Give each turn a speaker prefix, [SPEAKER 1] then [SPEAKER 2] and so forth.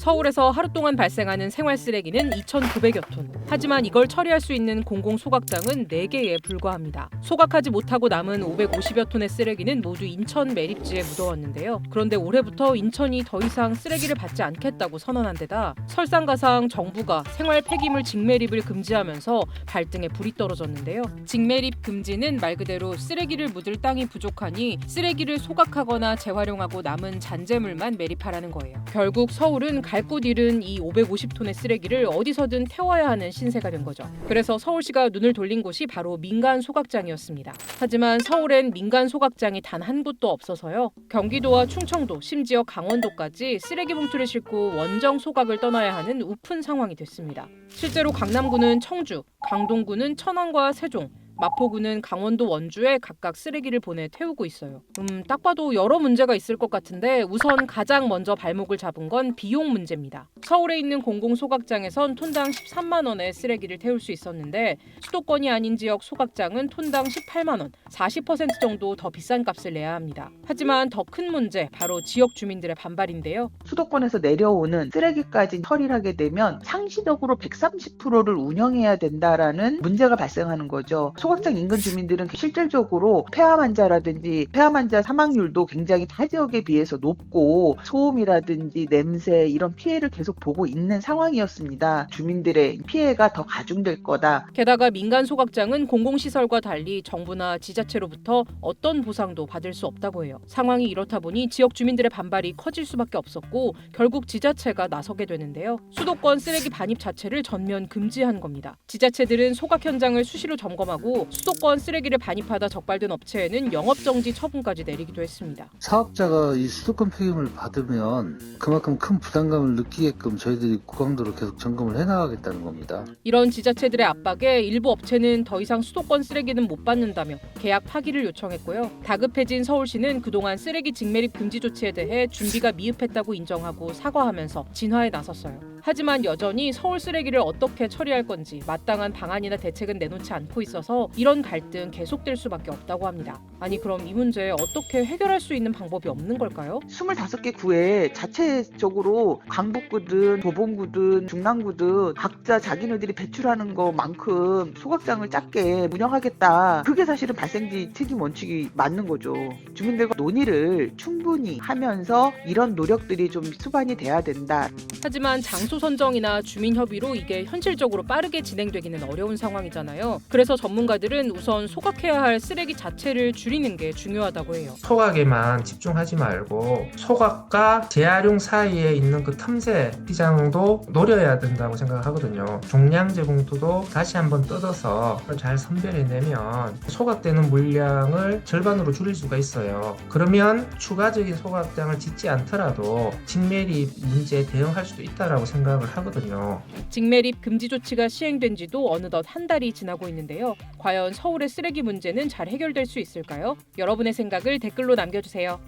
[SPEAKER 1] 서울에서 하루 동안 발생하는 생활 쓰레기는 2,900여 톤. 하지만 이걸 처리할 수 있는 공공 소각장은 4개에 불과합니다. 소각하지 못하고 남은 550여 톤의 쓰레기는 모두 인천 매립지에 묻어왔는데요. 그런데 올해부터 인천이 더 이상 쓰레기를 받지 않겠다고 선언한 데다 설상가상 정부가 생활 폐기물 직매립을 금지하면서 발등에 불이 떨어졌는데요. 직매립 금지는 말 그대로 쓰레기를 묻을 땅이 부족하니 쓰레기를 소각하거나 재활용하고 남은 잔재물만 매립하라는 거예요. 결국 서울은 갈 곳 잃은 이 550톤의 쓰레기를 어디서든 태워야 하는 신세가 된 거죠. 그래서 서울시가 눈을 돌린 곳이 바로 민간 소각장이었습니다. 하지만 서울엔 민간 소각장이 단 한 곳도 없어서요. 경기도와 충청도, 심지어 강원도까지 쓰레기 봉투를 싣고 원정 소각을 떠나야 하는 우픈 상황이 됐습니다. 실제로 강남구는 청주, 강동구는 천안과 세종, 마포구는 강원도 원주에 각각 쓰레기를 보내 태우고 있어요. 딱 봐도 여러 문제가 있을 것 같은데 우선 가장 먼저 발목을 잡은 건 비용 문제입니다. 서울에 있는 공공소각장에선 톤당 13만 원의 쓰레기를 태울 수 있었는데 수도권이 아닌 지역 소각장은 톤당 18만 원, 40% 정도 더 비싼 값을 내야 합니다. 하지만 더 큰 문제, 바로 지역 주민들의 반발인데요.
[SPEAKER 2] 수도권에서 내려오는 쓰레기까지 처리를 하게 되면 상시적으로 130%를 운영해야 된다라는 문제가 발생하는 거죠. 소각장 인근 주민들은 실질적으로 폐암 환자라든지 폐암 환자 사망률도 굉장히 타 지역에 비해서 높고 소음이라든지 냄새 이런 피해를 계속 보고 있는 상황이었습니다. 주민들의 피해가 더 가중될 거다.
[SPEAKER 1] 게다가 민간 소각장은 공공시설과 달리 정부나 지자체로부터 어떤 보상도 받을 수 없다고 해요. 상황이 이렇다 보니 지역 주민들의 반발이 커질 수밖에 없었고 결국 지자체가 나서게 되는데요. 수도권 쓰레기 반입 자체를 전면 금지한 겁니다. 지자체들은 소각 현장을 수시로 점검하고 수도권 쓰레기를 반입하다 적발된 업체에는 영업정지 처분까지 내리기도 했습니다.
[SPEAKER 3] 사업자가 이 수도권 폐기물을 받으면 그만큼 큰 부담감을 느끼게끔 저희들이 고강도로 계속 점검을 해나가겠다는 겁니다.
[SPEAKER 1] 이런 지자체들의 압박에 일부 업체는 더 이상 수도권 쓰레기는 못 받는다며 계약 파기를 요청했고요. 다급해진 서울시는 그동안 쓰레기 직매립 금지 조치에 대해 준비가 미흡했다고 인정하고 사과하면서 진화에 나섰어요. 하지만 여전히 서울 쓰레기를 어떻게 처리할 건지 마땅한 방안이나 대책은 내놓지 않고 있어서 이런 갈등 계속될 수밖에 없다고 합니다. 아니 그럼 이 문제 어떻게 해결할 수 있는 방법이 없는 걸까요?
[SPEAKER 2] 25개 구에 자체적으로 강북구든 도봉구든 중랑구든 각자 자기네들이 배출하는 것만큼 소각장을 작게 운영하겠다. 그게 사실은 발생지 책임 원칙이 맞는 거죠. 주민들과 논의를 충분히 하면서 이런 노력들이 좀 수반이 돼야 된다.
[SPEAKER 1] 하지만 장소 선정이나 주민 협의로 이게 현실적으로 빠르게 진행되기는 어려운 상황이잖아요. 그래서 전문가들은 우선 소각해야 할 쓰레기 자체를 줄이는 게 중요하다고 해요.
[SPEAKER 4] 소각에만 집중하지 말고 소각과 재활용 사이에 있는 그 틈새 시장도 노려야 된다고 생각하거든요. 종량제 봉투도 다시 한번 뜯어서 잘 선별해내면 소각되는 물량을 절반으로 줄일 수가 있어요. 그러면 추가적인 소각장을 짓지 않더라도 직매립 문제에 대응할 수도 있다고 생각을 하거든요.
[SPEAKER 1] 직매립 금지 조치가 시행된 지도 어느덧 한 달이 지나고 있는데요. 과연 서울의 쓰레기 문제는 잘 해결될 수 있을까요? 여러분의 생각을 댓글로 남겨주세요.